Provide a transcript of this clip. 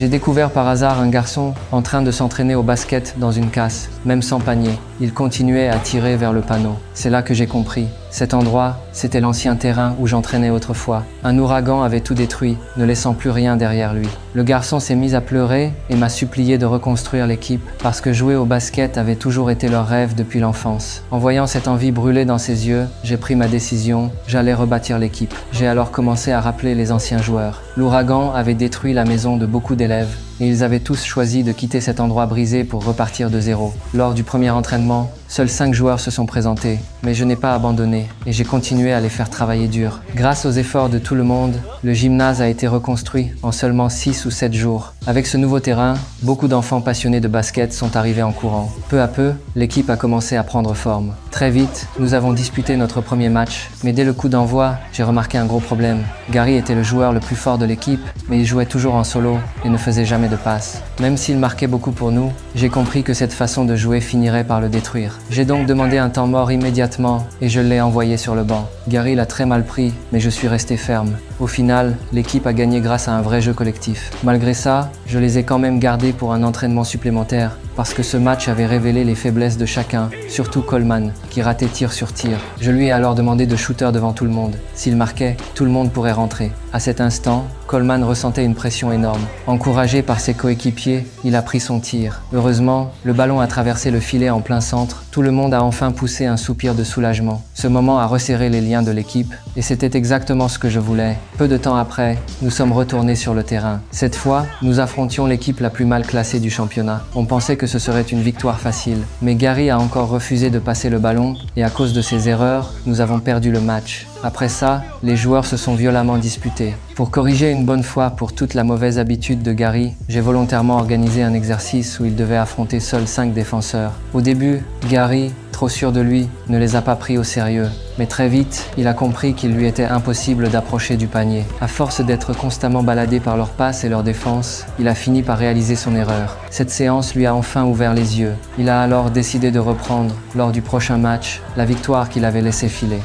J'ai découvert par hasard un garçon en train de s'entraîner au basket dans une casse, même sans panier. Il continuait à tirer vers le panneau. C'est là que j'ai compris. Cet endroit, c'était l'ancien terrain où j'entraînais autrefois. Un ouragan avait tout détruit, ne laissant plus rien derrière lui. Le garçon s'est mis à pleurer et m'a supplié de reconstruire l'équipe parce que jouer au basket avait toujours été leur rêve depuis l'enfance. En voyant cette envie brûler dans ses yeux, j'ai pris ma décision, j'allais rebâtir l'équipe. J'ai alors commencé à rappeler les anciens joueurs. L'ouragan avait détruit la maison de beaucoup d'élèves et ils avaient tous choisi de quitter cet endroit brisé pour repartir de zéro. Lors du premier entraînement, seuls 5 joueurs se sont présentés, mais je n'ai pas abandonné et j'ai continué à les faire travailler dur. Grâce aux efforts de tout le monde, le gymnase a été reconstruit en seulement 6 ou 7 jours. Avec ce nouveau terrain, beaucoup d'enfants passionnés de basket sont arrivés en courant. Peu à peu, l'équipe a commencé à prendre forme. Très vite, nous avons disputé notre premier match, mais dès le coup d'envoi, j'ai remarqué un gros problème. Gary était le joueur le plus fort de l'équipe, mais il jouait toujours en solo et ne faisait jamais de passes. Même s'il marquait beaucoup pour nous, j'ai compris que cette façon de jouer finirait par le détruire. J'ai donc demandé un temps mort immédiatement et je l'ai envoyé sur le banc. Gary l'a très mal pris, mais je suis resté ferme. Au final, l'équipe a gagné grâce à un vrai jeu collectif. Malgré ça, je les ai quand même gardés pour un entraînement supplémentaire parce que ce match avait révélé les faiblesses de chacun, surtout Coleman, qui ratait tir sur tir. Je lui ai alors demandé de shooter devant tout le monde. S'il marquait, tout le monde pourrait rentrer. À cet instant, Coleman ressentait une pression énorme. Encouragé par ses coéquipiers, il a pris son tir. Heureusement, le ballon a traversé le filet en plein centre. Tout le monde a enfin poussé un soupir de soulagement. Ce moment a resserré les liens de l'équipe et c'était exactement ce que je voulais. Peu de temps après, nous sommes retournés sur le terrain. Cette fois, nous affrontions l'équipe la plus mal classée du championnat. On pensait que ce serait une victoire facile. Mais Gary a encore refusé de passer le ballon et à cause de ses erreurs, nous avons perdu le match. Après ça, les joueurs se sont violemment disputés. Pour corriger une bonne fois pour toute la mauvaise habitude de Gary, j'ai volontairement organisé un exercice où il devait affronter seuls 5 défenseurs. Au début, Gary, trop sûr de lui, ne les a pas pris au sérieux. Mais très vite, il a compris qu'il lui était impossible d'approcher du panier. À force d'être constamment baladé par leurs passes et leurs défenses, il a fini par réaliser son erreur. Cette séance lui a enfin ouvert les yeux. Il a alors décidé de reprendre, lors du prochain match, la victoire qu'il avait laissé filer.